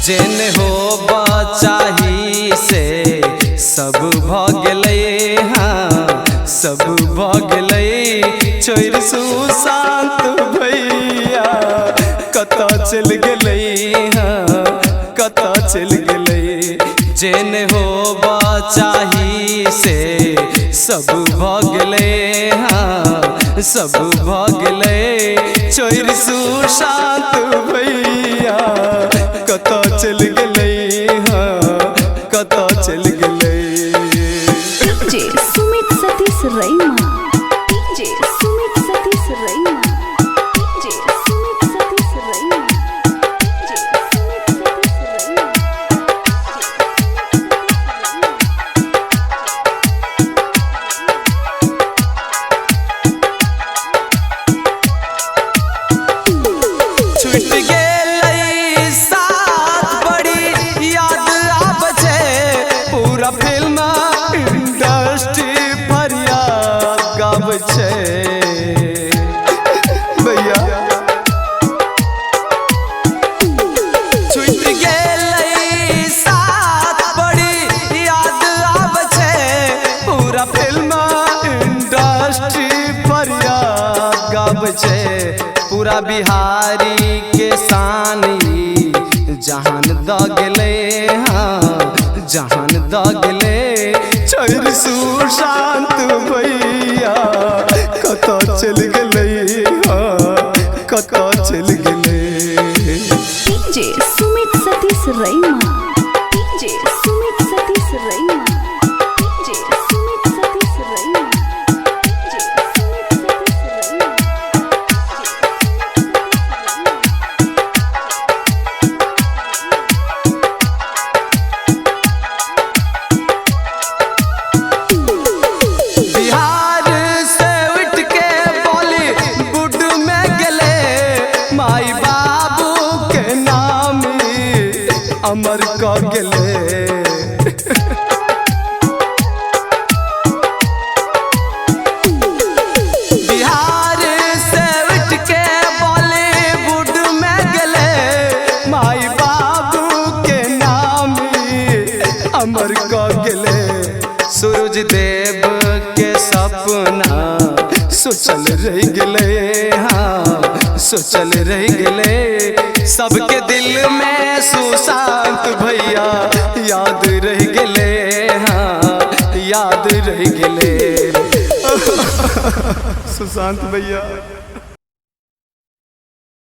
जेन हो बचाही से सब भगले हाँ सब भगले छोड़ सुशांत भैया कता चल गले हाँ कता चल गले। जेन हो बचाही से सब भगले हाँ सब भगले छोड़ सुशांत भैया कता चल गले हाँ कता चल गले। DJ Sumit Satish रैमा, DJ Sumit Satish रैमा, DJ Sumit Satish रैमा, DJ Sumit Satish रैमा। छूट गेलै साथ बड़ी याद आबछे पूरा फिल्म इंडस्ट्री फरियाद गाबछे भैया। छूट गेलै साथ बड़ी याद आबछे पूरा फिल्म इंडस्ट्री फरियाद गाबछे। पूरा बिहारी के शानी जहान द गेले हाँ जहान द गेले छोड़ सुशांत भैया कता चल गेले हाँ कता चल गेले। DJ Sumit Satish रैमा, DJ Sumit Satish रैमा, DJ Sumit Satish रैमा, DJ Sumit Satish रैमा। Bihar से उठ के बॉलीवुड में गेले माई बाबू के नाम अमर क गेले। बिहार से उठ के बॉलीवुड में गेले माई बाबू के नाम अमर क गेले। सूरज देव के सपना सोचल रह गेले हाँ सोचल रह गेले। सबके दिल में सुशांत भैया याद रह गेले हाँ याद रह गेले सुशांत भैया।